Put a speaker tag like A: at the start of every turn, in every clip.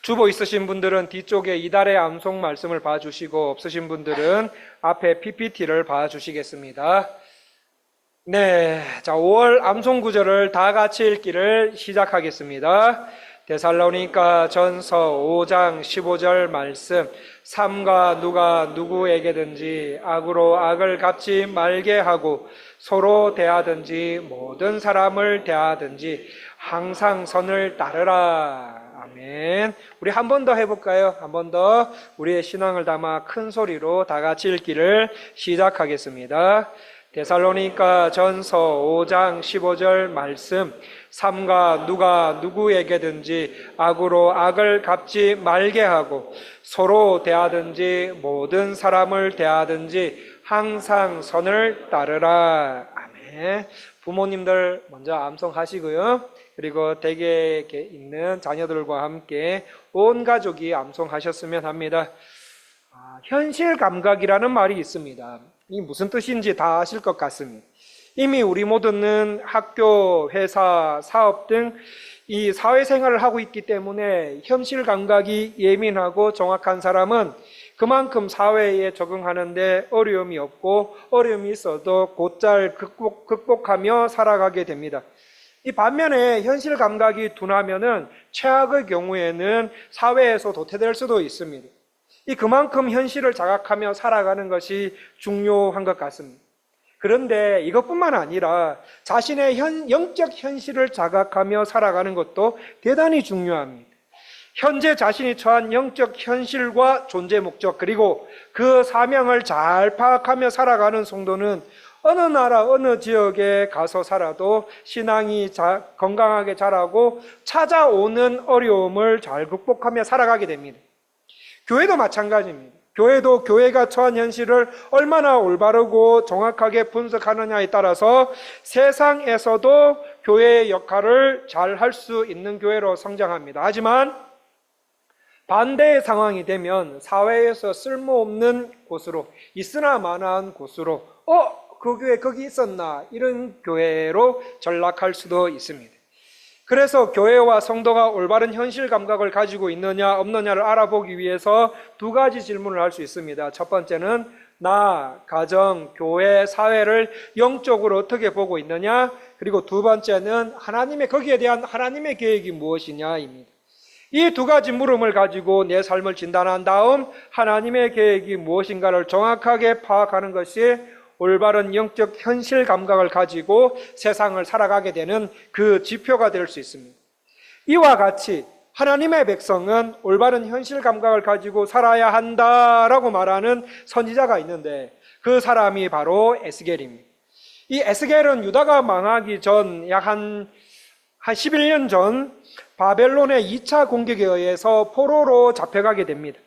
A: 주보 있으신 분들은 뒤쪽에 이달의 암송 말씀을 봐주시고, 없으신 분들은 앞에 PPT를 봐주시겠습니다. 네, 자, 5월 암송 구절을 다 같이 읽기를 시작하겠습니다. 데살로니가 전서 5장 15절 말씀. 삼가 누가 누구에게든지 악으로 악을 갚지 말게 하고 서로 대하든지 모든 사람을 대하든지 항상 선을 따르라. 아멘. 우리 한 번 더 해볼까요? 한 번 더 우리의 신앙을 담아 큰 소리로 다 같이 읽기를 시작하겠습니다. 데살로니가 전서 5장 15절 말씀. 삼가 누가 누구에게든지 악으로 악을 갚지 말게 하고 서로 대하든지 모든 사람을 대하든지 항상 선을 따르라. 아멘. 부모님들 먼저 암송하시고요. 그리고 댁에 있는 자녀들과 함께 온 가족이 암송하셨으면 합니다. 현실 감각이라는 말이 있습니다. 이 무슨 뜻인지 다 아실 것 같습니다. 이미 우리 모두는 학교, 회사, 사업 등 이 사회생활을 하고 있기 때문에 현실 감각이 예민하고 정확한 사람은 그만큼 사회에 적응하는데 어려움이 없고 어려움이 있어도 곧잘 극복하며 살아가게 됩니다. 이 반면에 현실 감각이 둔하면은 최악의 경우에는 사회에서 도태될 수도 있습니다. 이 그만큼 현실을 자각하며 살아가는 것이 중요한 것 같습니다. 그런데 이것뿐만 아니라 자신의 영적 현실을 자각하며 살아가는 것도 대단히 중요합니다. 현재 자신이 처한 영적 현실과 존재 목적 그리고 그 사명을 잘 파악하며 살아가는 성도는 어느 나라 어느 지역에 가서 살아도 신앙이 건강하게 자라고 찾아오는 어려움을 잘 극복하며 살아가게 됩니다. 교회도 마찬가지입니다. 교회도 교회가 처한 현실을 얼마나 올바르고 정확하게 분석하느냐에 따라서 세상에서도 교회의 역할을 잘 할 수 있는 교회로 성장합니다. 하지만 반대의 상황이 되면 사회에서 쓸모없는 곳으로, 있으나 마나한 곳으로 그 교회 거기 있었나 이런 교회로 전락할 수도 있습니다. 그래서 교회와 성도가 올바른 현실 감각을 가지고 있느냐 없느냐를 알아보기 위해서 두 가지 질문을 할 수 있습니다. 첫 번째는 나, 가정, 교회, 사회를 영적으로 어떻게 보고 있느냐, 그리고 두 번째는 거기에 대한 하나님의 계획이 무엇이냐입니다. 이 두 가지 물음을 가지고 내 삶을 진단한 다음 하나님의 계획이 무엇인가를 정확하게 파악하는 것이 올바른 영적 현실 감각을 가지고 세상을 살아가게 되는 그 지표가 될 수 있습니다. 이와 같이 하나님의 백성은 올바른 현실 감각을 가지고 살아야 한다라고 말하는 선지자가 있는데 그 사람이 바로 에스겔입니다. 이 에스겔은 유다가 망하기 전 약 한 11년 전 바벨론의 2차 공격에 의해서 포로로 잡혀가게 됩니다.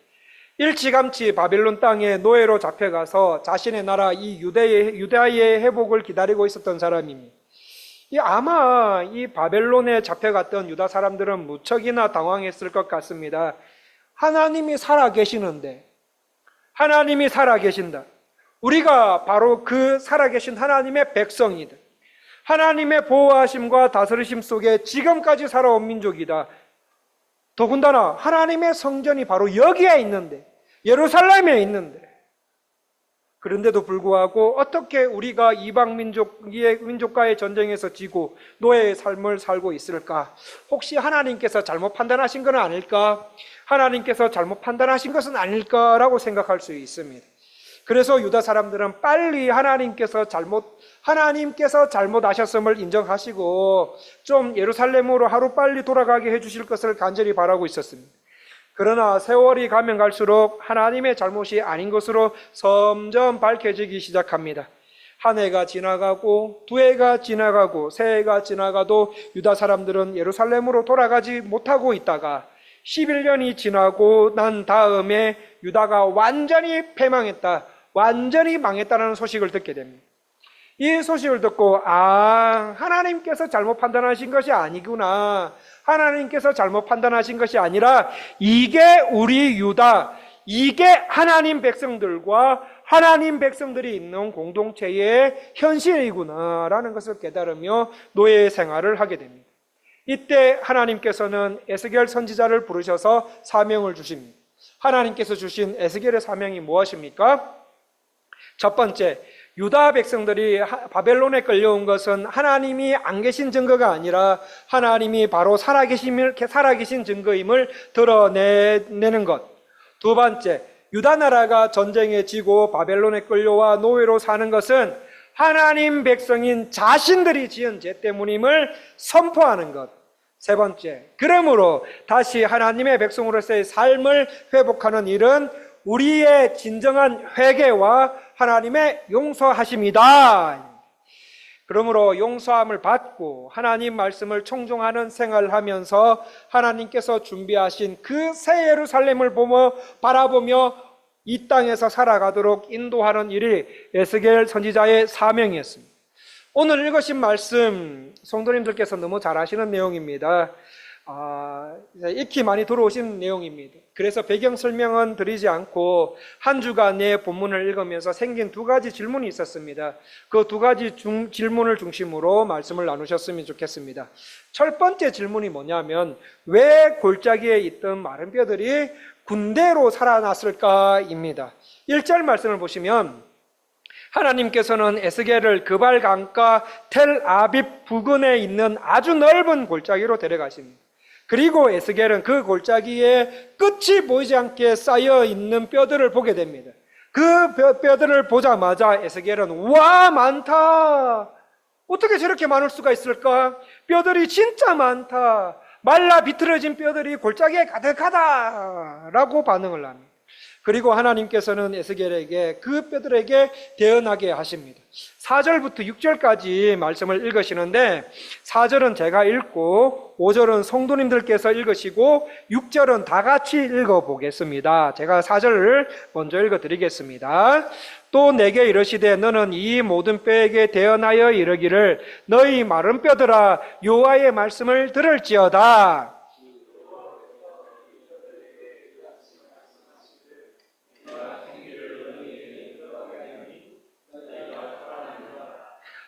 A: 일찌감치 바벨론 땅에 노예로 잡혀가서 자신의 나라 이 유다의 회복을 기다리고 있었던 사람입니다. 아마 이 바벨론에 잡혀갔던 유다 사람들은 무척이나 당황했을 것 같습니다. 하나님이 살아계시는데, 하나님이 살아계신다. 우리가 바로 그 살아계신 하나님의 백성이다. 하나님의 보호하심과 다스리심 속에 지금까지 살아온 민족이다. 더군다나 하나님의 성전이 바로 여기에 있는데, 예루살렘에 있는데, 그런데도 불구하고 어떻게 우리가 이방 민족과의 전쟁에서 지고 노예의 삶을 살고 있을까? 혹시 하나님께서 잘못 판단하신 건 아닐까? 하나님께서 잘못 판단하신 것은 아닐까라고 생각할 수 있습니다. 그래서 유다 사람들은 빨리 하나님께서 잘못하셨음을 인정하시고 좀 예루살렘으로 하루빨리 돌아가게 해주실 것을 간절히 바라고 있었습니다. 그러나 세월이 가면 갈수록 하나님의 잘못이 아닌 것으로 점점 밝혀지기 시작합니다. 한 해가 지나가고 두 해가 지나가고 세 해가 지나가도 유다 사람들은 예루살렘으로 돌아가지 못하고 있다가 11년이 지나고 난 다음에 유다가 완전히 패망했다, 완전히 망했다는 소식을 듣게 됩니다. 이 소식을 듣고 하나님께서 잘못 판단하신 것이 아니구나, 하나님께서 잘못 판단하신 것이 아니라 이게 우리 유다, 이게 하나님 백성들과 하나님 백성들이 있는 공동체의 현실이구나 라는 것을 깨달으며 노예 생활을 하게 됩니다. 이때 하나님께서는 에스겔 선지자를 부르셔서 사명을 주십니다. 하나님께서 주신 에스겔의 사명이 무엇입니까? 첫 번째, 유다 백성들이 바벨론에 끌려온 것은 하나님이 안 계신 증거가 아니라 하나님이 바로 살아계신 증거임을 드러내는 것. 두 번째, 유다 나라가 전쟁에 지고 바벨론에 끌려와 노예로 사는 것은 하나님 백성인 자신들이 지은 죄 때문임을 선포하는 것. 세 번째, 그러므로 다시 하나님의 백성으로서의 삶을 회복하는 일은 우리의 진정한 회개와 하나님의 용서하심이다. 그러므로 용서함을 받고 하나님 말씀을 청종하는 생활을 하면서 하나님께서 준비하신 그 새 예루살렘을 바라보며 이 땅에서 살아가도록 인도하는 일이 에스겔 선지자의 사명이었습니다. 오늘 읽으신 말씀 성도님들께서 너무 잘 아시는 내용입니다. 익히 많이 들어오신 내용입니다. 그래서 배경 설명은 드리지 않고 한 주간의 본문을 읽으면서 생긴 두 가지 질문이 있었습니다. 그 두 가지 질문을 중심으로 말씀을 나누셨으면 좋겠습니다. 첫 번째 질문이 뭐냐면, 왜 골짜기에 있던 마른 뼈들이 군대로 살아났을까입니다. 1절 말씀을 보시면 하나님께서는 에스겔을 그발 강가 텔 아빕 부근에 있는 아주 넓은 골짜기로 데려가십니다. 그리고 에스겔은 그 골짜기에 끝이 보이지 않게 쌓여 있는 뼈들을 보게 됩니다. 그 뼈들을 보자마자 에스겔은 와, 많다. 어떻게 저렇게 많을 수가 있을까? 뼈들이 진짜 많다. 말라 비틀어진 뼈들이 골짜기에 가득하다 라고 반응을 합니다. 그리고 하나님께서는 에스겔에게 그 뼈들에게 대언하게 하십니다. 4절부터 6절까지 말씀을 읽으시는데 4절은 제가 읽고 5절은 성도님들께서 읽으시고 6절은 다 같이 읽어보겠습니다. 제가 4절을 먼저 읽어드리겠습니다. 또 내게 이르시되 너는 이 모든 뼈에게 대언하여 이르기를 너희 마른 뼈들아 여호와의 말씀을 들을지어다.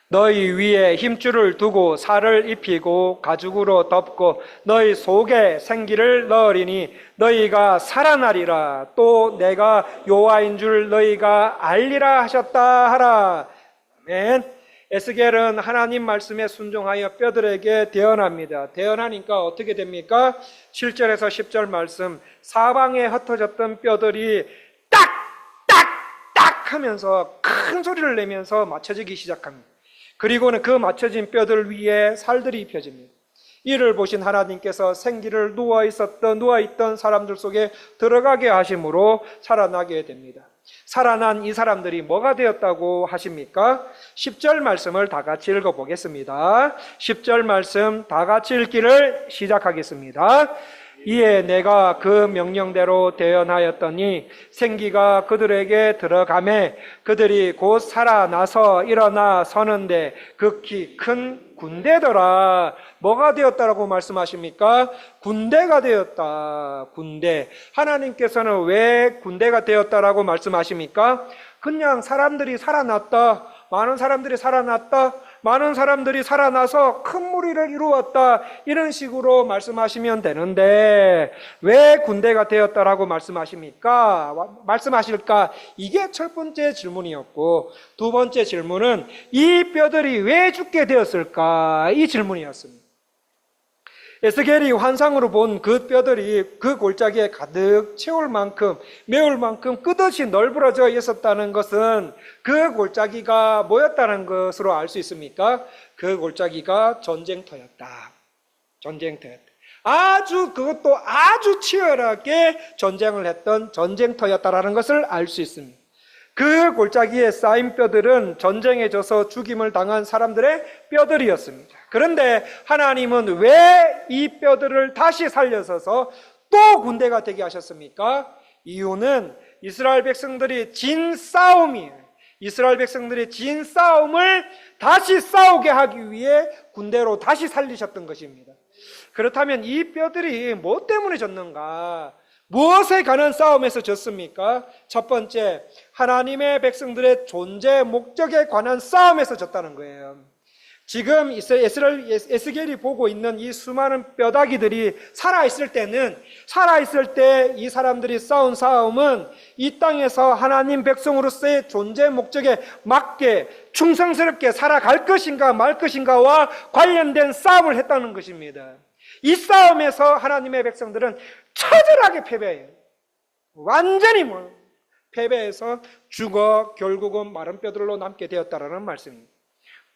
A: 너희 위에 힘줄을 두고 살을 입히고 가죽으로 덮고 너희 속에 생기를 넣으리니 너희가 살아나리라. 또 내가 여호와인 줄 너희가 알리라 하셨다 하라. 아멘. 에스겔은 하나님 말씀에 순종하여 뼈들에게 대언합니다. 대언하니까 어떻게 됩니까? 7절에서 10절 말씀, 사방에 흩어졌던 뼈들이 딱딱딱 하면서 큰 소리를 내면서 맞춰지기 시작합니다. 그리고는 그 맞춰진 뼈들 위에 살들이 입혀집니다. 이를 보신 하나님께서 생기를 누워있던 사람들 속에 들어가게 하심으로 살아나게 됩니다. 살아난 이 사람들이 뭐가 되었다고 하십니까? 10절 말씀을 다 같이 읽어보겠습니다. 10절 말씀 다 같이 읽기를 시작하겠습니다. 이에 내가 그 명령대로 대언하였더니 생기가 그들에게 들어가매 그들이 곧 살아나서 일어나 서는데 극히 큰 군대더라. 뭐가 되었다라고 말씀하십니까? 군대가 되었다. 군대. 하나님께서는 왜 군대가 되었다라고 말씀하십니까? 그냥 사람들이 살아났다. 많은 사람들이 살아났다. 많은 사람들이 살아나서 큰 무리를 이루었다. 이런 식으로 말씀하시면 되는데 왜 군대가 되었다라고 말씀하십니까? 말씀하실까? 이게 첫 번째 질문이었고 두 번째 질문은 이 뼈들이 왜 죽게 되었을까? 이 질문이었습니다. 에스겔이 환상으로 본 그 뼈들이 그 골짜기에 가득 채울 만큼 메울 만큼 끝없이 널브러져 있었다는 것은 그 골짜기가 뭐였다는 것으로 알 수 있습니까? 그 골짜기가 전쟁터였다. 전쟁터였다. 그것도 아주 치열하게 전쟁을 했던 전쟁터였다라는 것을 알 수 있습니다. 그 골짜기에 쌓인 뼈들은 전쟁에 져서 죽임을 당한 사람들의 뼈들이었습니다. 그런데 하나님은 왜 이 뼈들을 다시 살려서서 또 군대가 되게 하셨습니까? 이유는 이스라엘 백성들이 진 싸움이에요. 이스라엘 백성들이 진 싸움을 다시 싸우게 하기 위해 군대로 다시 살리셨던 것입니다. 그렇다면 이 뼈들이 뭐 때문에 졌는가? 무엇에 관한 싸움에서 졌습니까? 첫 번째, 하나님의 백성들의 존재 목적에 관한 싸움에서 졌다는 거예요. 지금 에스겔이 보고 있는 이 수많은 뼈다귀들이 살아있을 때 이 사람들이 싸운 싸움은 이 땅에서 하나님 백성으로서의 존재 목적에 맞게 충성스럽게 살아갈 것인가 말 것인가와 관련된 싸움을 했다는 것입니다. 이 싸움에서 하나님의 백성들은 처절하게 패배해요. 완전히 패배해서 죽어 결국은 마른 뼈들로 남게 되었다라는 말씀입니다.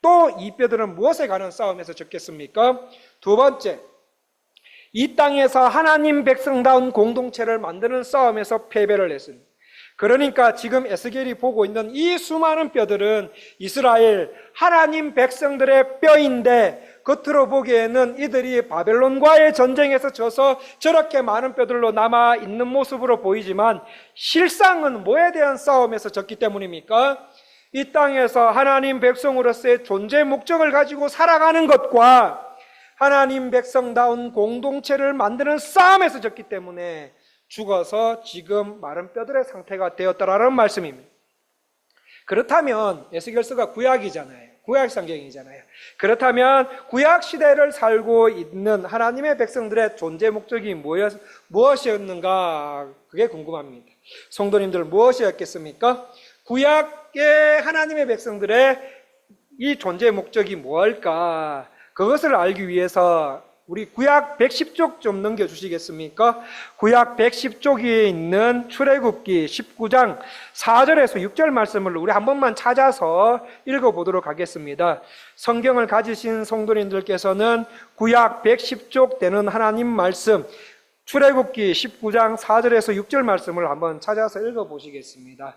A: 또 이 뼈들은 무엇에 관한 싸움에서 적겠습니까? 두 번째, 이 땅에서 하나님 백성다운 공동체를 만드는 싸움에서 패배를 했습니다. 그러니까 지금 에스겔이 보고 있는 이 수많은 뼈들은 이스라엘 하나님 백성들의 뼈인데, 겉으로 보기에는 이들이 바벨론과의 전쟁에서 져서 저렇게 많은 뼈들로 남아 있는 모습으로 보이지만 실상은 뭐에 대한 싸움에서 졌기 때문입니까? 이 땅에서 하나님 백성으로서의 존재 목적을 가지고 살아가는 것과 하나님 백성다운 공동체를 만드는 싸움에서 졌기 때문에 죽어서 지금 마른 뼈들의 상태가 되었다라는 말씀입니다. 그렇다면 에스겔서가 구약이잖아요. 구약 성경이잖아요. 그렇다면 구약 시대를 살고 있는 하나님의 백성들의 존재 목적이 무엇이었는가? 그게 궁금합니다. 성도님들, 무엇이었겠습니까? 구약의 하나님의 백성들의 이 존재 목적이 무엇일까? 그것을 알기 위해서 우리 구약 110쪽 좀 넘겨주시겠습니까? 구약 110쪽에 있는 출애굽기 19장 4절에서 6절 말씀을 우리 한 번만 찾아서 읽어보도록 하겠습니다. 성경을 가지신 성도님들께서는 구약 110쪽 되는 하나님 말씀 출애굽기 19장 4절에서 6절 말씀을 한번 찾아서 읽어보시겠습니다.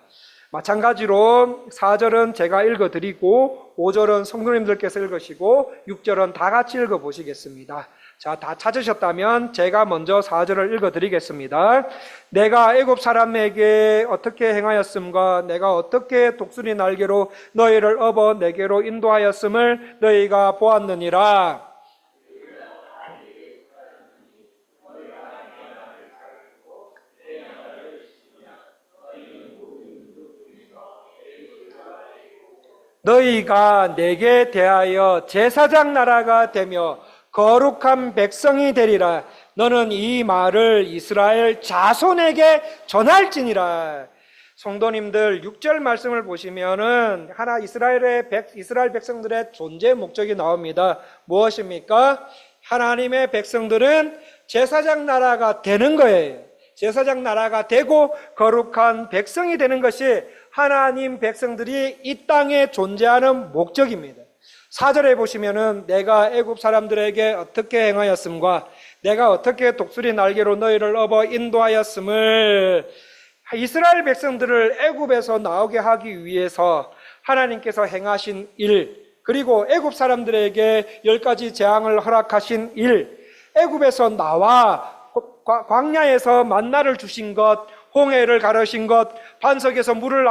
A: 마찬가지로 4절은 제가 읽어드리고 5절은 성도님들께서 읽으시고 6절은 다 같이 읽어보시겠습니다. 자, 다 찾으셨다면 제가 먼저 4절을 읽어드리겠습니다. 내가 애굽 사람에게 어떻게 행하였음과 내가 어떻게 독수리 날개로 너희를 업어 내게로 인도하였음을 너희가 보았느니라. 너희가 내게 대하여 제사장 나라가 되며 거룩한 백성이 되리라. 너는 이 말을 이스라엘 자손에게 전할지니라. 성도님들, 6절 말씀을 보시면은 이스라엘 백성들의 존재 목적이 나옵니다. 무엇입니까? 하나님의 백성들은 제사장 나라가 되는 거예요. 제사장 나라가 되고 거룩한 백성이 되는 것이 하나님 백성들이 이 땅에 존재하는 목적입니다. 4절에 보시면은 내가 애굽 사람들에게 어떻게 행하였음과 내가 어떻게 독수리 날개로 너희를 업어 인도하였음을, 이스라엘 백성들을 애굽에서 나오게 하기 위해서 하나님께서 행하신 일, 그리고 애굽 사람들에게 10가지 재앙을 허락하신 일, 애굽에서 나와 광야에서 만나를 주신 것, 홍해를 가르신 것, 반석에서 물을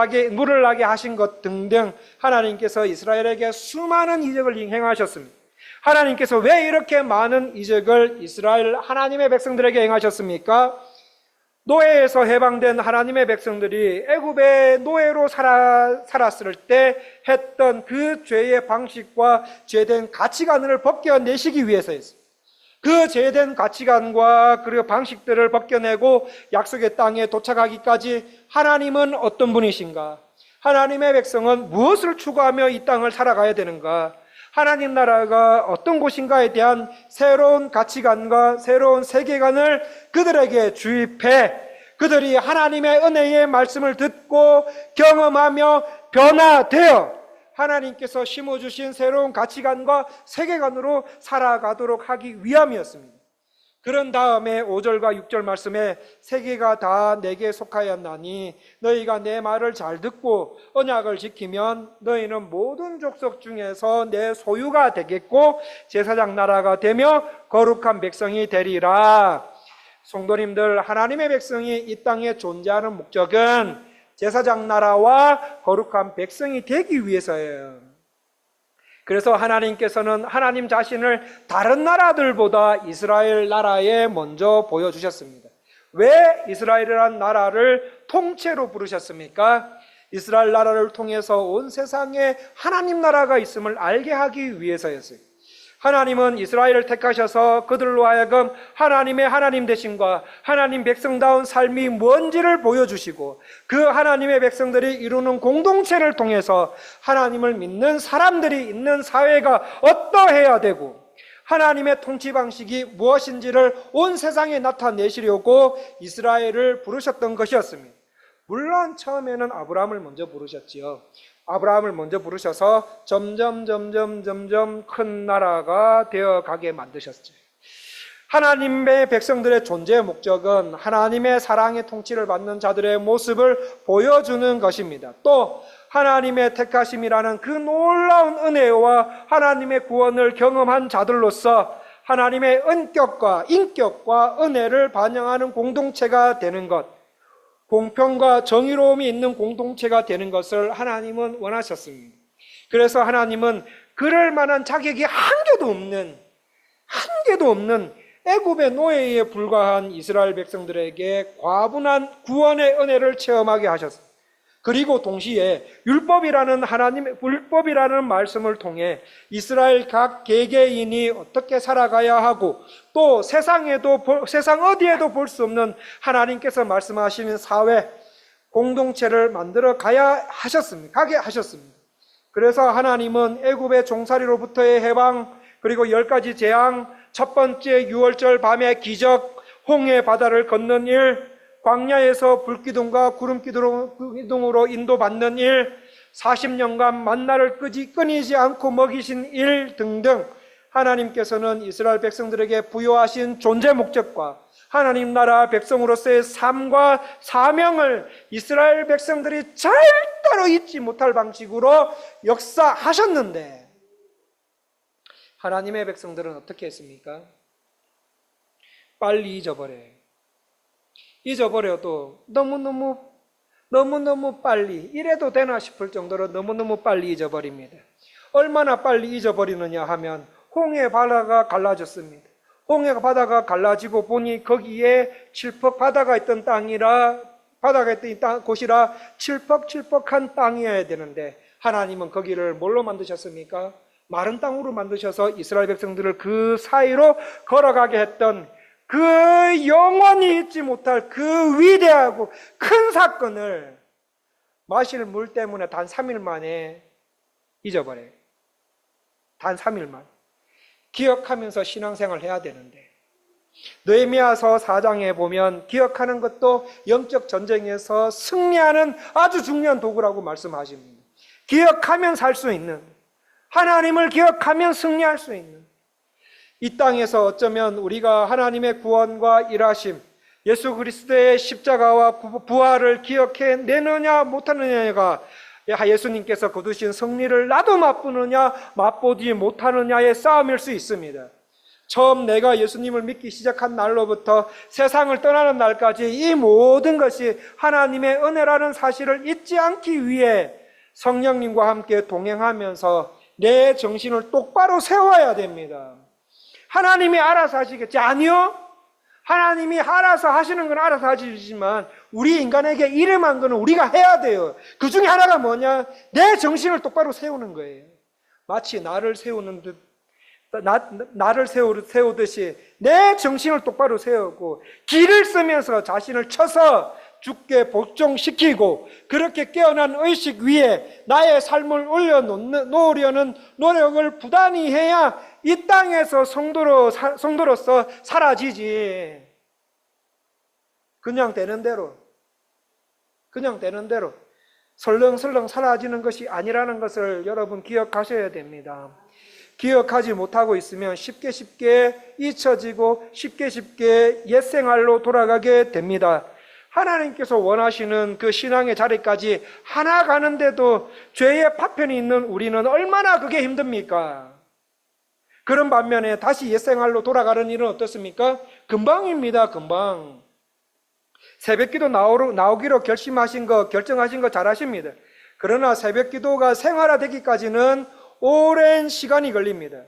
A: 나게 하신 것 등등 하나님께서 이스라엘에게 수많은 이적을 행하셨습니다. 하나님께서 왜 이렇게 많은 이적을 이스라엘 하나님의 백성들에게 행하셨습니까? 노예에서 해방된 하나님의 백성들이 애굽의 노예로 살았을 때 했던 그 죄의 방식과 죄된 가치관을 벗겨내시기 위해서였습니다. 그 죄된 가치관과 그리고 방식들을 벗겨내고 약속의 땅에 도착하기까지 하나님은 어떤 분이신가? 하나님의 백성은 무엇을 추구하며 이 땅을 살아가야 되는가? 하나님 나라가 어떤 곳인가에 대한 새로운 가치관과 새로운 세계관을 그들에게 주입해 그들이 하나님의 은혜의 말씀을 듣고 경험하며 변화되어 하나님께서 심어주신 새로운 가치관과 세계관으로 살아가도록 하기 위함이었습니다. 그런 다음에 5절과 6절 말씀에 세계가 다 내게 속하였나니 너희가 내 말을 잘 듣고 언약을 지키면 너희는 모든 족속 중에서 내 소유가 되겠고 제사장 나라가 되며 거룩한 백성이 되리라. 성도님들, 하나님의 백성이 이 땅에 존재하는 목적은 제사장 나라와 거룩한 백성이 되기 위해서예요. 그래서 하나님께서는 하나님 자신을 다른 나라들보다 이스라엘 나라에 먼저 보여주셨습니다. 왜 이스라엘이라는 나라를 통째로 부르셨습니까? 이스라엘 나라를 통해서 온 세상에 하나님 나라가 있음을 알게 하기 위해서였어요. 하나님은 이스라엘을 택하셔서 그들로 하여금 하나님의 하나님 되심과 하나님 백성다운 삶이 뭔지를 보여주시고, 그 하나님의 백성들이 이루는 공동체를 통해서 하나님을 믿는 사람들이 있는 사회가 어떠해야 되고 하나님의 통치 방식이 무엇인지를 온 세상에 나타내시려고 이스라엘을 부르셨던 것이었습니다. 물론 처음에는 아브라함을 먼저 부르셨지요. 아브라함을 먼저 부르셔서 점점 큰 나라가 되어가게 만드셨죠. 하나님의 백성들의 존재의 목적은 하나님의 사랑의 통치를 받는 자들의 모습을 보여주는 것입니다. 또 하나님의 택하심이라는 그 놀라운 은혜와 하나님의 구원을 경험한 자들로서 하나님의 은격과 인격과 은혜를 반영하는 공동체가 되는 것, 공평과 정의로움이 있는 공동체가 되는 것을 하나님은 원하셨습니다. 그래서 하나님은 그럴 만한 자격이 한 개도 없는 애굽의 노예에 불과한 이스라엘 백성들에게 과분한 구원의 은혜를 체험하게 하셨습니다. 그리고 동시에 율법이라는 말씀을 통해 이스라엘 각 개개인이 어떻게 살아가야 하고, 또 세상 어디에도 볼 수 없는 하나님께서 말씀하시는 사회 공동체를 만들어 가게 하셨습니다. 그래서 하나님은 애굽의 종살이로부터의 해방, 그리고 10가지 재앙, 첫 번째 유월절 밤의 기적, 홍해 바다를 걷는 일, 광야에서 불기둥과 구름기둥으로 인도받는 일, 40년간 만나를 끊이지 않고 먹이신 일 등등, 하나님께서는 이스라엘 백성들에게 부여하신 존재 목적과 하나님 나라 백성으로서의 삶과 사명을 이스라엘 백성들이 절대로 잊지 못할 방식으로 역사하셨는데, 하나님의 백성들은 어떻게 했습니까? 빨리 잊어버려도 너무너무 빨리, 이래도 되나 싶을 정도로 너무너무 빨리 잊어버립니다. 얼마나 빨리 잊어버리느냐 하면 홍해 바다가 갈라졌습니다. 홍해 바다가 갈라지고 보니 거기에 바다가 있던 곳이라 칠퍽칠퍽한 땅이어야 되는데, 하나님은 거기를 뭘로 만드셨습니까? 마른 땅으로 만드셔서 이스라엘 백성들을 그 사이로 걸어가게 했던 그 영원히 잊지 못할 그 위대하고 큰 사건을 마실 물 때문에 단 3일 만에 잊어버려요. 단 3일만. 기억하면서 신앙생활을 해야 되는데, 느헤미야서 4장에 보면 기억하는 것도 영적 전쟁에서 승리하는 아주 중요한 도구라고 말씀하십니다. 기억하면 살 수 있는, 하나님을 기억하면 승리할 수 있는, 이 땅에서 어쩌면 우리가 하나님의 구원과 일하심, 예수 그리스도의 십자가와 부활을 기억해내느냐 못하느냐가 예수님께서 거두신 승리를 나도 맛보느냐 맛보지 못하느냐의 싸움일 수 있습니다. 처음 내가 예수님을 믿기 시작한 날로부터 세상을 떠나는 날까지 이 모든 것이 하나님의 은혜라는 사실을 잊지 않기 위해 성령님과 함께 동행하면서 내 정신을 똑바로 세워야 됩니다. 하나님이 알아서 하시겠지? 아니요. 하나님이 알아서 하시는 건 알아서 하시지만 우리 인간에게 일임한 거는 우리가 해야 돼요. 그 중에 하나가 뭐냐? 내 정신을 똑바로 세우는 거예요. 마치 나를 세우듯이 내 정신을 똑바로 세우고 길을 쓰면서 자신을 쳐서 죽게 복종시키고, 그렇게 깨어난 의식 위에 나의 삶을 올려놓으려는 노력을 부단히 해야 이 땅에서 성도로서 사라지지. 그냥 되는 대로 설렁설렁 사라지는 것이 아니라는 것을 여러분 기억하셔야 됩니다. 기억하지 못하고 있으면 쉽게 잊혀지고 쉽게 옛생활로 돌아가게 됩니다. 하나님께서 원하시는 그 신앙의 자리까지 하나 가는데도 죄의 파편이 있는 우리는 얼마나 그게 힘듭니까? 그런 반면에 다시 옛생활로 돌아가는 일은 어떻습니까? 금방입니다. 금방. 새벽기도 나오기로 결정하신 거 잘하십니다. 그러나 새벽기도가 생활화되기까지는 오랜 시간이 걸립니다.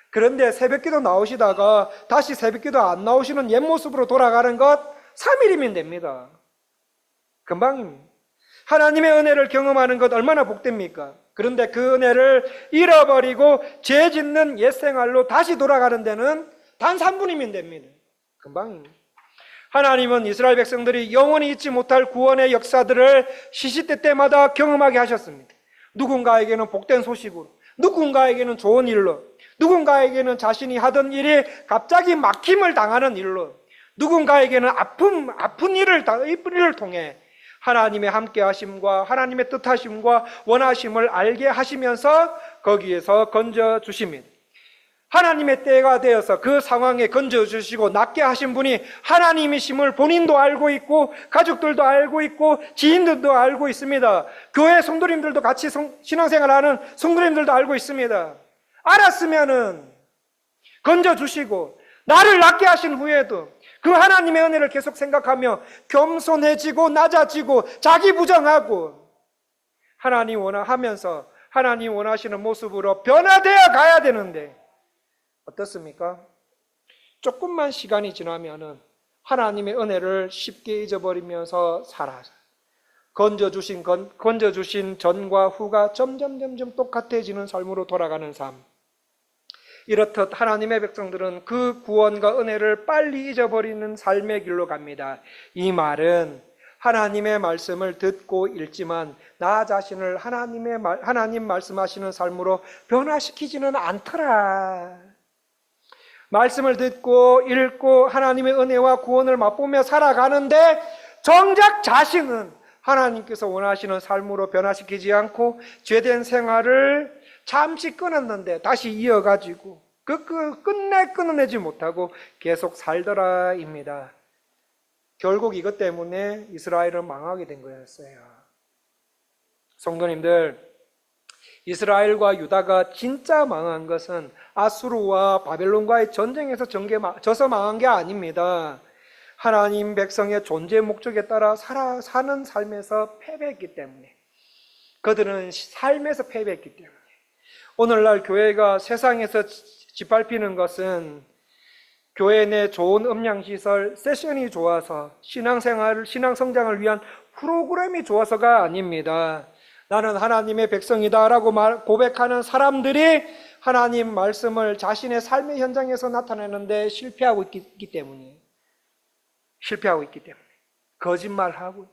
A: 그런데 새벽기도 나오시다가 다시 새벽기도 안 나오시는 옛 모습으로 돌아가는 것 3일이면 됩니다. 금방입니다. 하나님의 은혜를 경험하는 것 얼마나 복됩니까? 그런데 그 은혜를 잃어버리고 죄 짓는 옛 생활로 다시 돌아가는 데는 단 3분이면 됩니다. 금방입니다. 하나님은 이스라엘 백성들이 영원히 잊지 못할 구원의 역사들을 시시때때마다 경험하게 하셨습니다. 누군가에게는 복된 소식으로, 누군가에게는 좋은 일로, 누군가에게는 자신이 하던 일이 갑자기 막힘을 당하는 일로, 누군가에게는 아픈 일을 통해 하나님의 함께 하심과 하나님의 뜻하심과 원하심을 알게 하시면서 거기에서 건져 주십니다. 하나님의 때가 되어서 그 상황에 건져 주시고 낫게 하신 분이 하나님이심을 본인도 알고 있고 가족들도 알고 있고 지인들도 알고 있습니다. 교회 성도님들도 같이 신앙생활하는 성도님들도 알고 있습니다. 알았으면은 건져 주시고 나를 낫게 하신 후에도 그 하나님의 은혜를 계속 생각하며 겸손해지고 낮아지고 자기 부정하고 하나님 원하면서 하나님 원하시는 모습으로 변화되어 가야 되는데 어떻습니까? 조금만 시간이 지나면은 하나님의 은혜를 쉽게 잊어버리면서 살아서 건져주신 전과 후가 점점 똑같아지는 삶으로 돌아가는 삶. 이렇듯 하나님의 백성들은 그 구원과 은혜를 빨리 잊어버리는 삶의 길로 갑니다. 이 말은 하나님의 말씀을 듣고 읽지만 나 자신을 하나님 말씀하시는 삶으로 변화시키지는 않더라. 말씀을 듣고 읽고 하나님의 은혜와 구원을 맛보며 살아가는데 정작 자신은 하나님께서 원하시는 삶으로 변화시키지 않고 죄된 생활을 잠시 끊었는데 다시 이어가지고 끝내 끊어내지 못하고 계속 살더라입니다. 결국 이것 때문에 이스라엘은 망하게 된 거였어요. 성도님들, 이스라엘과 유다가 진짜 망한 것은 아수르와 바벨론과의 전쟁에서 져서 망한 게 아닙니다. 하나님 백성의 존재 목적에 따라 사는 삶에서 패배했기 때문에, 그들은 삶에서 패배했기 때문에, 오늘날 교회가 세상에서 짓밟히는 것은 교회 내 좋은 음향시설, 세션이 좋아서 신앙 성장을 위한 프로그램이 좋아서가 아닙니다. 나는 하나님의 백성이다라고 고백하는 사람들이 하나님 말씀을 자신의 삶의 현장에서 나타내는데 실패하고 있기 때문에 거짓말하고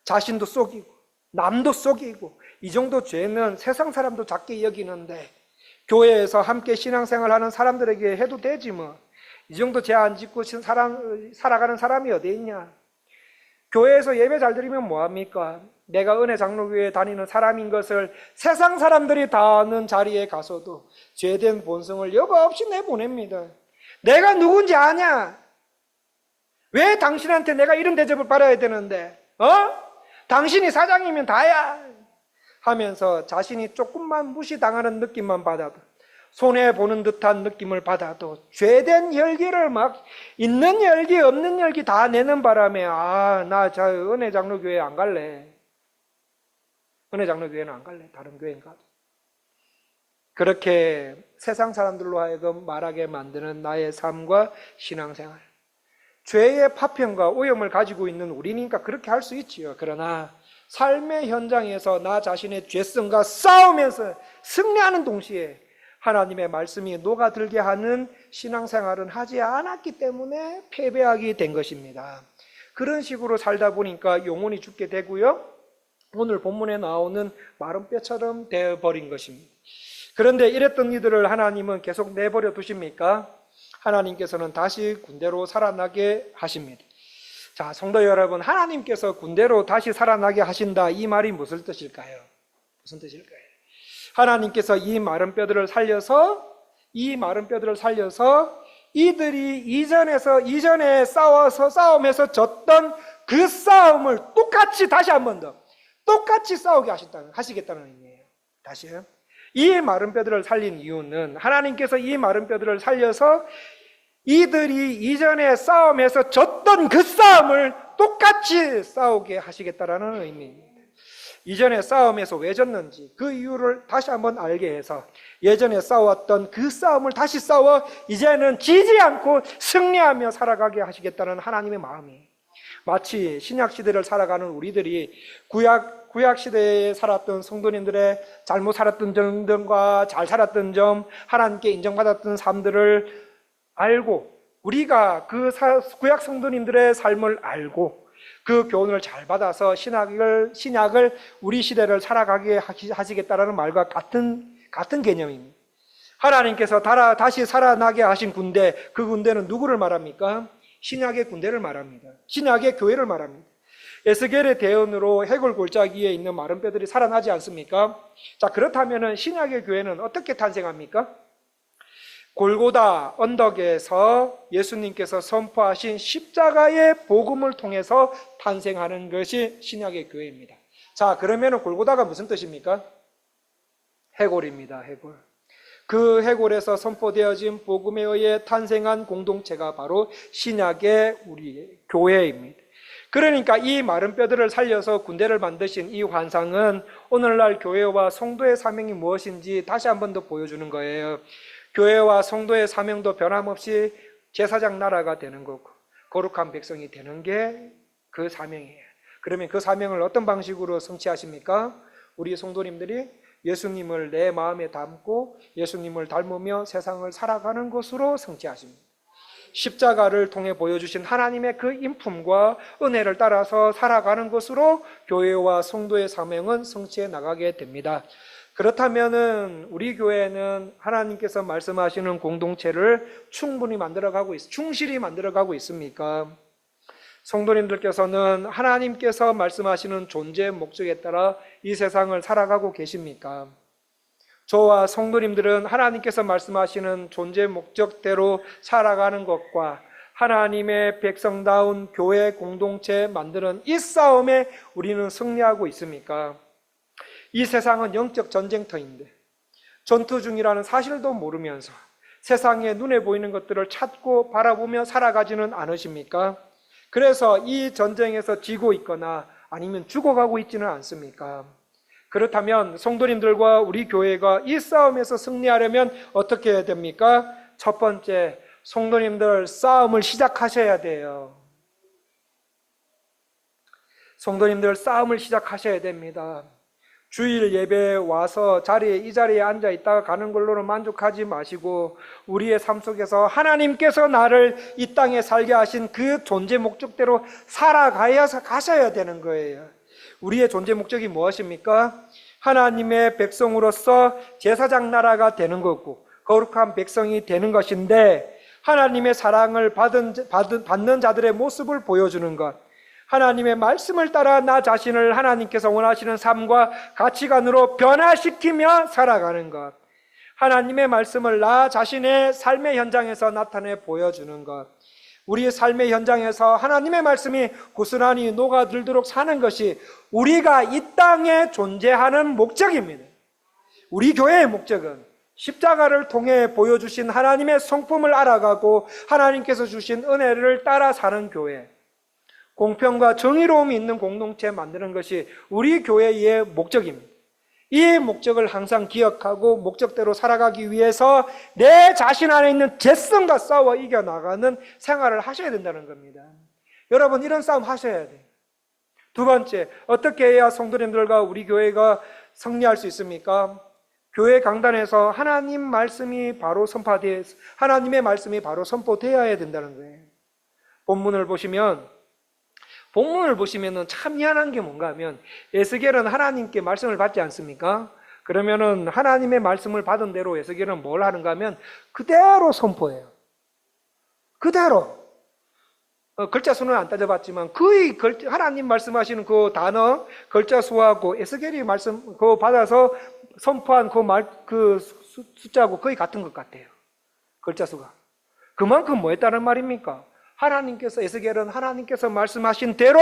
A: 자신도 속이고 남도 속이고 이 정도 죄는 세상 사람도 작게 여기는데 교회에서 함께 신앙생활하는 사람들에게 해도 되지 뭐. 이 정도 죄 안 짓고 살아가는 사람이 어디 있냐. 교회에서 예배 잘 드리면 뭐합니까? 내가 은혜 장로교회에 다니는 사람인 것을 세상 사람들이 다 아는 자리에 가서도 죄된 본성을 여과 없이 내보냅니다. 내가 누군지 아냐? 왜 당신한테 내가 이런 대접을 받아야 되는데? 당신이 사장이면 다야 하면서 자신이 조금만 무시당하는 느낌만 받아도, 손해보는 듯한 느낌을 받아도 죄된 열기를 막 있는 열기 없는 열기 다 내는 바람에 나 저 은혜 장로교회 안 갈래. 은혜 장로교회는 안 갈래. 다른 교회는 가자. 그렇게 세상 사람들로 하여금 말하게 만드는 나의 삶과 신앙생활. 죄의 파편과 오염을 가지고 있는 우리니까 그렇게 할 수 있지요. 그러나 삶의 현장에서 나 자신의 죄성과 싸우면서 승리하는 동시에 하나님의 말씀이 녹아들게 하는 신앙생활은 하지 않았기 때문에 패배하게 된 것입니다. 그런 식으로 살다 보니까 영혼이 죽게 되고요, 오늘 본문에 나오는 마른 뼈처럼 되어버린 것입니다. 그런데 이랬던 이들을 하나님은 계속 내버려 두십니까? 하나님께서는 다시 군대로 살아나게 하십니다. 자, 성도 여러분, 하나님께서 군대로 다시 살아나게 하신다, 이 말이 무슨 뜻일까요? 무슨 뜻일까요? 하나님께서 이 마른 뼈들을 살려서 이들이 이전에 싸움에서 졌던 그 싸움을 똑같이 다시 한 번 더 똑같이 싸우게 하시겠다는 의미예요. 다시요. 이 마른 뼈들을 살린 이유는 하나님께서 이 마른 뼈들을 살려서 이들이 이전에 싸움에서 졌던 그 싸움을 똑같이 싸우게 하시겠다라는 의미입니다. 이전에 싸움에서 왜 졌는지 그 이유를 다시 한번 알게 해서 예전에 싸웠던 그 싸움을 다시 싸워 이제는 지지 않고 승리하며 살아가게 하시겠다는 하나님의 마음이, 마치 신약 시대를 살아가는 우리들이 구약 시대에 살았던 성도님들의 잘못 살았던 점과 잘 살았던 점, 하나님께 인정받았던 삶들을 알고, 우리가 그 구약 성도님들의 삶을 알고 그 교훈을 잘 받아서 신약을 우리 시대를 살아가게 하시겠다라는 말과 같은 개념입니다. 하나님께서 다시 살아나게 하신 군대, 그 군대는 누구를 말합니까? 신약의 군대를 말합니다. 신약의 교회를 말합니다. 에스겔의 대언으로 해골 골짜기에 있는 마른 뼈들이 살아나지 않습니까? 자, 그렇다면 신약의 교회는 어떻게 탄생합니까? 골고다 언덕에서 예수님께서 선포하신 십자가의 복음을 통해서 탄생하는 것이 신약의 교회입니다. 자, 그러면 골고다가 무슨 뜻입니까? 해골입니다. 해골. 그 해골에서 선포되어진 복음에 의해 탄생한 공동체가 바로 신약의 우리 교회입니다. 그러니까 이 마른 뼈들을 살려서 군대를 만드신 이 환상은 오늘날 교회와 성도의 사명이 무엇인지 다시 한 번 더 보여주는 거예요. 교회와 성도의 사명도 변함없이 제사장 나라가 되는 거고 거룩한 백성이 되는 게 그 사명이에요. 그러면 그 사명을 어떤 방식으로 성취하십니까? 우리 성도님들이 예수님을 내 마음에 담고 예수님을 닮으며 세상을 살아가는 것으로 성취하십니다. 십자가를 통해 보여주신 하나님의 그 인품과 은혜를 따라서 살아가는 것으로 교회와 성도의 사명은 성취해 나가게 됩니다. 그렇다면은 우리 교회는 하나님께서 말씀하시는 공동체를 충실히 만들어가고 있습니까? 성도님들께서는 하나님께서 말씀하시는 존재 목적에 따라 이 세상을 살아가고 계십니까? 저와 성도님들은 하나님께서 말씀하시는 존재 목적대로 살아가는 것과 하나님의 백성다운 교회 공동체 만드는 이 싸움에 우리는 승리하고 있습니까? 이 세상은 영적 전쟁터인데 전투 중이라는 사실도 모르면서 세상에 눈에 보이는 것들을 찾고 바라보며 살아가지는 않으십니까? 그래서 이 전쟁에서 지고 있거나 아니면 죽어가고 있지는 않습니까? 그렇다면 성도님들과 우리 교회가 이 싸움에서 승리하려면 어떻게 해야 됩니까? 첫 번째, 성도님들 싸움을 시작하셔야 돼요. 성도님들 싸움을 시작하셔야 됩니다. 주일 예배에 와서 이 자리에 앉아 있다가 가는 걸로는 만족하지 마시고 우리의 삶 속에서 하나님께서 나를 이 땅에 살게 하신 그 존재 목적대로 가셔야 되는 거예요. 우리의 존재 목적이 무엇입니까? 하나님의 백성으로서 제사장 나라가 되는 거고 거룩한 백성이 되는 것인데 하나님의 사랑을 받는 자들의 모습을 보여주는 것, 하나님의 말씀을 따라 나 자신을 하나님께서 원하시는 삶과 가치관으로 변화시키며 살아가는 것, 하나님의 말씀을 나 자신의 삶의 현장에서 나타내 보여주는 것, 우리의 삶의 현장에서 하나님의 말씀이 고스란히 녹아들도록 사는 것이 우리가 이 땅에 존재하는 목적입니다. 우리 교회의 목적은 십자가를 통해 보여주신 하나님의 성품을 알아가고 하나님께서 주신 은혜를 따라 사는 교회, 공평과 정의로움이 있는 공동체 만드는 것이 우리 교회의 목적입니다. 이 목적을 항상 기억하고 목적대로 살아가기 위해서 내 자신 안에 있는 죄성과 싸워 이겨나가는 생활을 하셔야 된다는 겁니다. 여러분, 이런 싸움 하셔야 돼요. 두 번째, 어떻게 해야 성도님들과 우리 교회가 승리할 수 있습니까? 교회 강단에서 하나님의 말씀이 바로 선포되어야 된다는 거예요. 본문을 보시면 참 희한한 게 뭔가 하면 에스겔은 하나님께 말씀을 받지 않습니까? 그러면은 하나님의 말씀을 받은 대로 에스겔은 뭘 하는가 하면 그대로 선포해요. 그대로. 글자 수는 안 따져봤지만 거의 하나님 말씀하시는 그 단어 글자 수하고 에스겔이 말씀 그거 받아서 선포한 그 숫자하고 거의 같은 것 같아요. 글자 수가. 그만큼 뭐 했다는 말입니까? 에스겔은 하나님께서 말씀하신 대로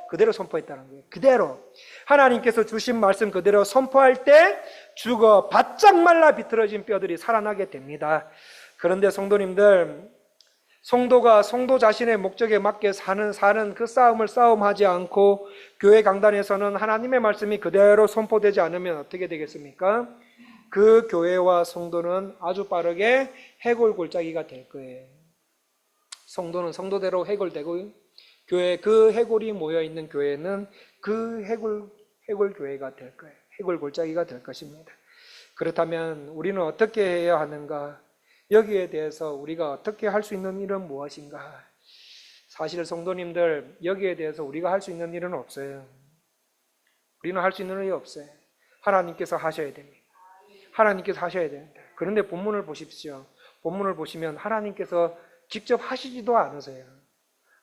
A: 그대로 선포했다는 거예요. 그대로. 하나님께서 주신 말씀 그대로 선포할 때 죽어 바짝 말라 비틀어진 뼈들이 살아나게 됩니다. 그런데 성도님들, 성도가 성도 자신의 목적에 맞게 사는 그 싸움하지 않고 교회 강단에서는 하나님의 말씀이 그대로 선포되지 않으면 어떻게 되겠습니까? 그 교회와 성도는 아주 빠르게 해골 골짜기가 될 거예요. 성도는 성도대로 해골되고 교회, 그 해골이 모여있는 교회는 그 해골 교회가 될 거예요. 해골 골짜기가 될 것입니다. 그렇다면 우리는 어떻게 해야 하는가? 여기에 대해서 우리가 어떻게 할 수 있는 일은 무엇인가? 사실 성도님들, 여기에 대해서 우리가 할 수 있는 일은 없어요. 우리는 할 수 있는 일이 없어요. 하나님께서 하셔야 됩니다. 하나님께서 하셔야 됩니다. 그런데 본문을 보십시오. 본문을 보시면 하나님께서 직접 하시지도 않으세요.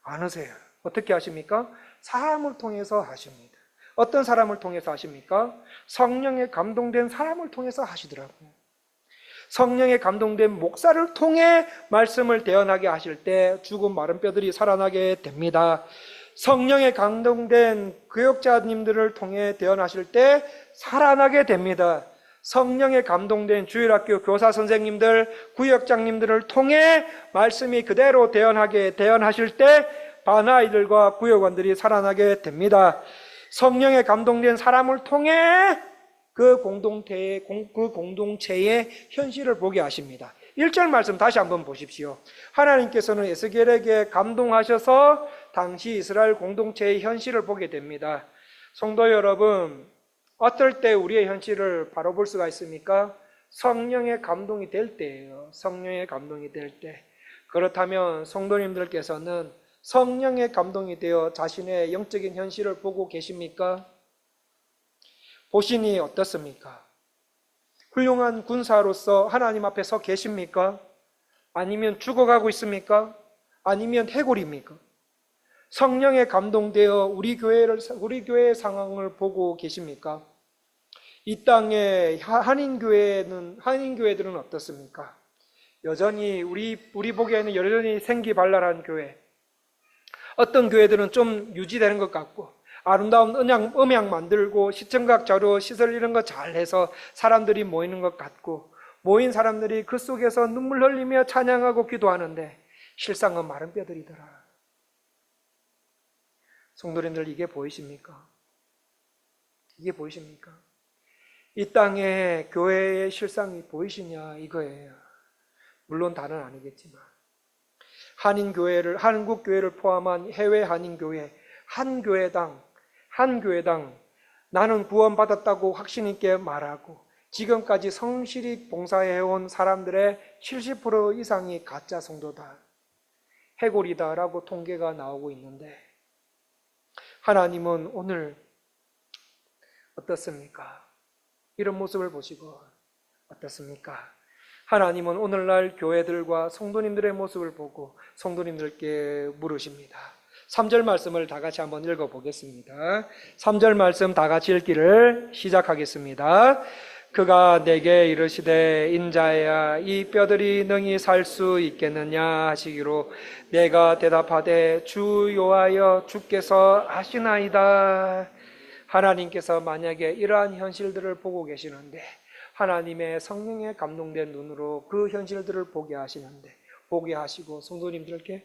A: 않으세요. 어떻게 하십니까? 사람을 통해서 하십니다. 어떤 사람을 통해서 하십니까? 성령에 감동된 사람을 통해서 하시더라고요. 성령에 감동된 목사를 통해 말씀을 대언하게 하실 때 죽은 마른 뼈들이 살아나게 됩니다. 성령에 감동된 교역자님들을 통해 대언하실 때 살아나게 됩니다. 성령에 감동된 주일학교 교사 선생님들, 구역장님들을 통해 말씀이 그대로 대언하실 때 반아이들과 구역원들이 살아나게 됩니다. 성령에 감동된 사람을 통해 그 공동체의 현실을 보게 하십니다. 1절 말씀 다시 한번 보십시오. 하나님께서는 에스겔에게 감동하셔서 당시 이스라엘 공동체의 현실을 보게 됩니다. 성도 여러분, 어떨 때 우리의 현실을 바로 볼 수가 있습니까? 성령의 감동이 될 때예요. 성령의 감동이 될 때. 그렇다면 성도님들께서는 성령의 감동이 되어 자신의 영적인 현실을 보고 계십니까? 보시니 어떻습니까? 훌륭한 군사로서 하나님 앞에 서 계십니까? 아니면 죽어가고 있습니까? 아니면 해골입니까? 성령에 감동되어 우리 교회의 상황을 보고 계십니까? 이 땅의 한인교회들은 어떻습니까? 여전히 우리 보기에는 여전히 생기발랄한 교회. 어떤 교회들은 좀 유지되는 것 같고 아름다운 음향 만들고 시청각 자료 시설 이런 거 잘해서 사람들이 모이는 것 같고 모인 사람들이 그 속에서 눈물 흘리며 찬양하고 기도하는데 실상은 마른 뼈들이더라. 성도님들, 이게 보이십니까? 이게 보이십니까? 이 땅에 교회의 실상이 보이시냐 이거예요. 물론 다는 아니겠지만 한국 교회를 포함한 해외 한인 교회 한 교회당 나는 구원받았다고 확신 있게 말하고 지금까지 성실히 봉사해온 사람들의 70% 이상이 가짜 성도다, 해골이다라고 통계가 나오고 있는데 하나님은 오늘 어떻습니까? 이런 모습을 보시고 어떻습니까? 하나님은 오늘날 교회들과 성도님들의 모습을 보고 성도님들께 물으십니다. 3절 말씀을 다 같이 한번 읽어보겠습니다. 3절 말씀 다 같이 읽기를 시작하겠습니다. 그가 내게 이르시되 인자야 이 뼈들이 능히 살 수 있겠느냐 하시기로 내가 대답하되 주 여호와여 주께서 아시나이다. 하나님께서 만약에 이러한 현실들을 보고 계시는데 하나님의 성령에 감동된 눈으로 그 현실들을 보게 하시고 성도님들께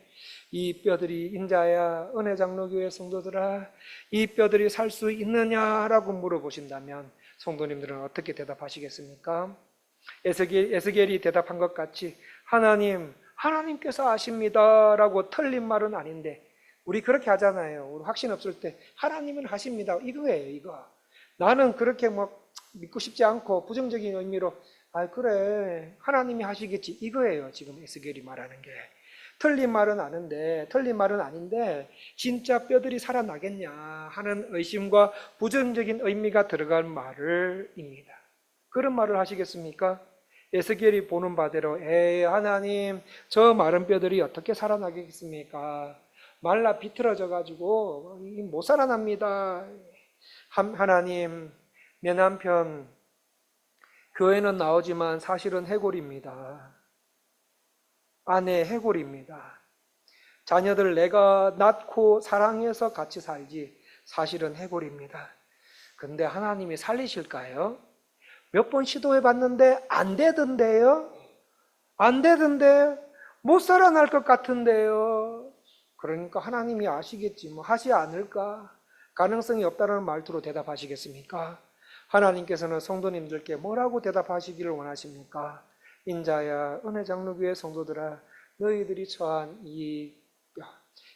A: 이 뼈들이 인자야 은혜장로교회 성도들아 이 뼈들이 살 수 있느냐라고 물어보신다면 성도님들은 어떻게 대답하시겠습니까? 에스겔이 대답한 것 같이 하나님께서 아십니다라고 틀린 말은 아닌데 우리 그렇게 하잖아요. 우리 확신 없을 때 하나님은 하십니다 이거예요. 이거 나는 그렇게 믿고 싶지 않고 부정적인 의미로 그래 하나님이 하시겠지 이거예요. 지금 에스겔이 말하는 게 틀린 말은 아닌데 진짜 뼈들이 살아나겠냐 하는 의심과 부정적인 의미가 들어간 말입니다. 그런 말을 하시겠습니까? 에스겔이 보는 바대로 하나님 저 마른 뼈들이 어떻게 살아나겠습니까? 말라 비틀어져 가지고 못 살아납니다. 하나님 내 남편 교회는 나오지만 사실은 해골입니다. 아내 해골입니다. 자녀들 내가 낳고 사랑해서 같이 살지 사실은 해골입니다. 근데 하나님이 살리실까요? 몇 번 시도해 봤는데 안 되던데요? 못 살아날 것 같은데요? 그러니까 하나님이 아시겠지 하지 않을까? 가능성이 없다는 말투로 대답하시겠습니까? 하나님께서는 성도님들께 뭐라고 대답하시기를 원하십니까? 인자야 은혜장로교회 성도들아 너희들이 처한 이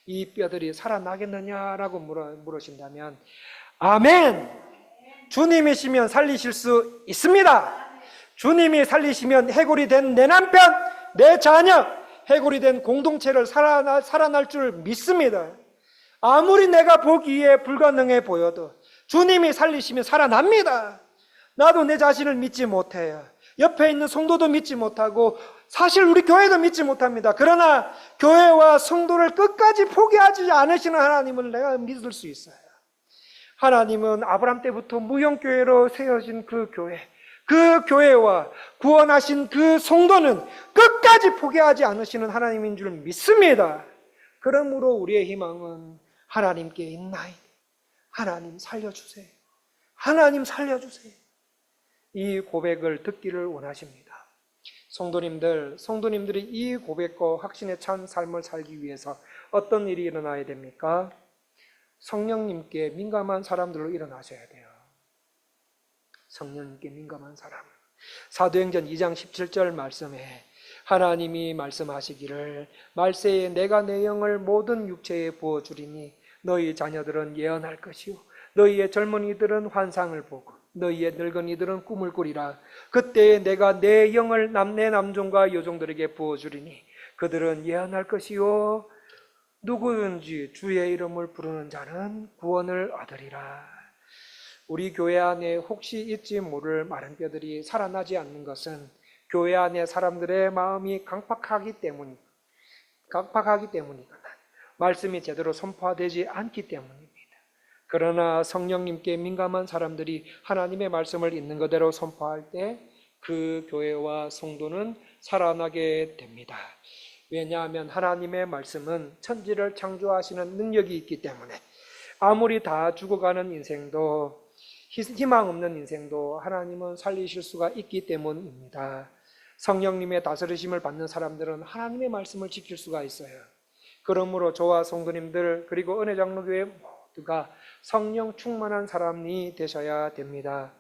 A: 이 뼈들이 살아나겠느냐라고 물으신다면 아멘! 주님이시면 살리실 수 있습니다. 주님이 살리시면 해골이 된 내 남편, 내 자녀, 해골이 된 공동체를 살아날 줄 믿습니다. 아무리 내가 보기에 불가능해 보여도 주님이 살리시면 살아납니다. 나도 내 자신을 믿지 못해요. 옆에 있는 성도도 믿지 못하고 사실 우리 교회도 믿지 못합니다. 그러나 교회와 성도를 끝까지 포기하지 않으시는 하나님을 내가 믿을 수 있어요. 하나님은 아브라함 때부터 무형교회로 세워진 그 교회와 구원하신 그 성도는 끝까지 포기하지 않으시는 하나님인 줄 믿습니다. 그러므로 우리의 희망은 하나님께 있나이다. 하나님 살려주세요. 하나님 살려주세요. 이 고백을 듣기를 원하십니다. 성도님들이 이 고백과 확신에 찬 삶을 살기 위해서 어떤 일이 일어나야 됩니까? 성령님께 민감한 사람들로 일어나셔야 돼요. 성령님께 민감한 사람. 사도행전 2장 17절 말씀에 하나님이 말씀하시기를 말세에 내가 내 영을 모든 육체에 부어주리니 너희 자녀들은 예언할 것이요 너희의 젊은이들은 환상을 보고 너희의 늙은이들은 꿈을 꾸리라. 그때에 내가 내 영을 내 남종과 여종들에게 부어주리니 그들은 예언할 것이요 누구든지 주의 이름을 부르는 자는 구원을 얻으리라. 우리 교회 안에 혹시 잊지 모를 마른 뼈들이 살아나지 않는 것은 교회 안에 사람들의 마음이 강팍하기 때문이거나 말씀이 제대로 선포되지 않기 때문입니다. 그러나 성령님께 민감한 사람들이 하나님의 말씀을 있는 그대로 선포할 때 그 교회와 성도는 살아나게 됩니다. 왜냐하면 하나님의 말씀은 천지를 창조하시는 능력이 있기 때문에 아무리 다 죽어가는 인생도 희망 없는 인생도 하나님은 살리실 수가 있기 때문입니다. 성령님의 다스리심을 받는 사람들은 하나님의 말씀을 지킬 수가 있어요. 그러므로 저와 성도님들 그리고 은혜장로교회 모두가 성령 충만한 사람이 되셔야 됩니다.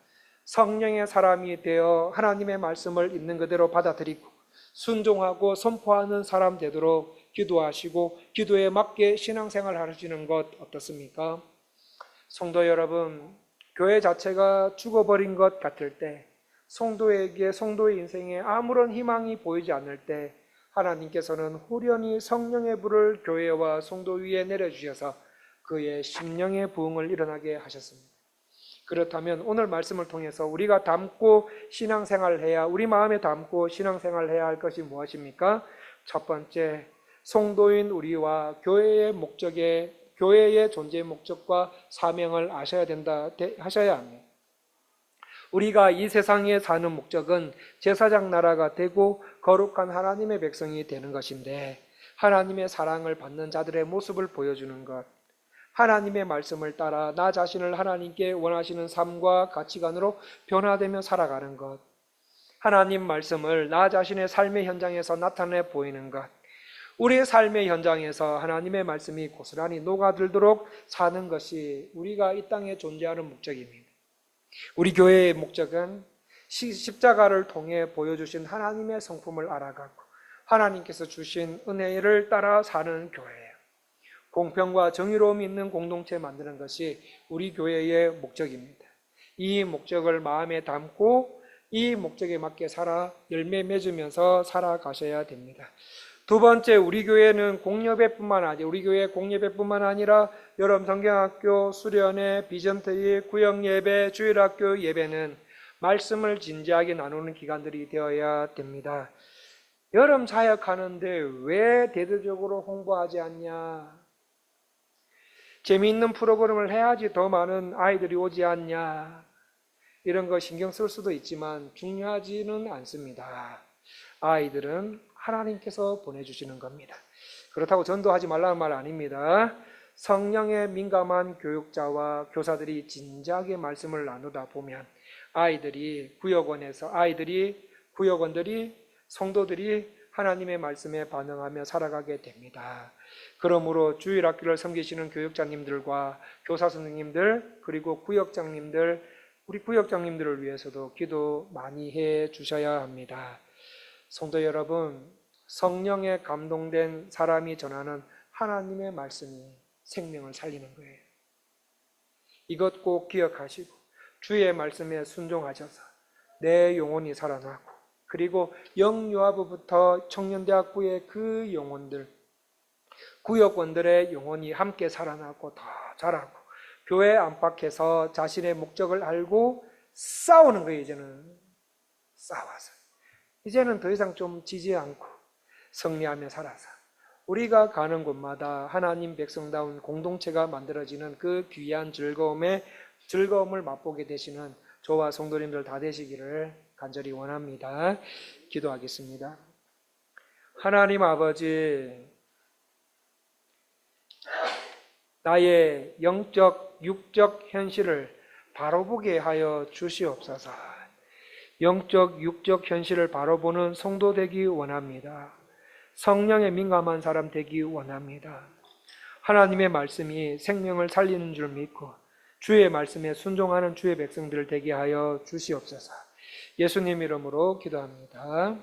A: 성령의 사람이 되어 하나님의 말씀을 있는 그대로 받아들이고 순종하고 선포하는 사람 되도록 기도하시고 기도에 맞게 신앙생활 하시는 것 어떻습니까? 성도 여러분, 교회 자체가 죽어버린 것 같을 때 성도에게 성도의 인생에 아무런 희망이 보이지 않을 때 하나님께서는 후련히 성령의 불을 교회와 성도 위에 내려주셔서 그의 심령의 부흥을 일어나게 하셨습니다. 그렇다면 오늘 말씀을 통해서 우리가 담고 신앙생활을 해야 우리 마음에 담고 신앙생활을 해야 할 것이 무엇입니까? 첫 번째, 성도인 우리와 교회의 존재의 목적과 사명을 하셔야 합니다. 우리가 이 세상에 사는 목적은 제사장 나라가 되고 거룩한 하나님의 백성이 되는 것인데 하나님의 사랑을 받는 자들의 모습을 보여주는 것, 하나님의 말씀을 따라 나 자신을 하나님께 원하시는 삶과 가치관으로 변화되며 살아가는 것, 하나님 말씀을 나 자신의 삶의 현장에서 나타내 보이는 것, 우리의 삶의 현장에서 하나님의 말씀이 고스란히 녹아들도록 사는 것이 우리가 이 땅에 존재하는 목적입니다. 우리 교회의 목적은 십자가를 통해 보여주신 하나님의 성품을 알아가고 하나님께서 주신 은혜를 따라 사는 교회예요. 공평과 정의로움이 있는 공동체 만드는 것이 우리 교회의 목적입니다. 이 목적을 마음에 담고 이 목적에 맞게 열매 맺으면서 살아가셔야 됩니다. 두 번째, 우리 교회 공예배뿐만 아니라 여름 성경학교, 수련회, 비전트리, 구역예배, 주일학교 예배는 말씀을 진지하게 나누는 기간들이 되어야 됩니다. 여름 사역하는데 왜 대대적으로 홍보하지 않냐? 재미있는 프로그램을 해야지 더 많은 아이들이 오지 않냐? 이런 거 신경 쓸 수도 있지만 중요하지는 않습니다. 아이들은 하나님께서 보내주시는 겁니다. 그렇다고 전도하지 말라는 말 아닙니다. 성령에 민감한 교육자와 교사들이 진지하게 말씀을 나누다 보면 구역원들이 성도들이 하나님의 말씀에 반응하며 살아가게 됩니다. 그러므로 주일학교를 섬기시는 교육자님들과 교사 선생님들 그리고 우리 구역장님들을 위해서도 기도 많이 해 주셔야 합니다. 성도 여러분, 성령에 감동된 사람이 전하는 하나님의 말씀이 생명을 살리는 거예요. 이것 꼭 기억하시고 주의 말씀에 순종하셔서 내 영혼이 살아나고, 그리고 영유아부부터 청년대학부의 그 영혼들, 구역원들의 영혼이 함께 살아나고 더 자라고, 교회 안팎에서 자신의 목적을 알고 싸우는 거예요. 싸워서 이제는 더 이상 좀 지지 않고 승리하며 살아서 우리가 가는 곳마다 하나님 백성다운 공동체가 만들어지는 그 귀한 즐거움을 맛보게 되시는 저와 성도님들 다 되시기를 간절히 원합니다. 기도하겠습니다. 하나님 아버지, 나의 영적, 육적 현실을 바로 보게 하여 주시옵소서. 영적, 육적 현실을 바로 보는 성도 되기 원합니다. 성령에 민감한 사람 되기 원합니다. 하나님의 말씀이 생명을 살리는 줄 믿고 주의 말씀에 순종하는 주의 백성들 되게 하여 주시옵소서. 예수님 이름으로 기도합니다.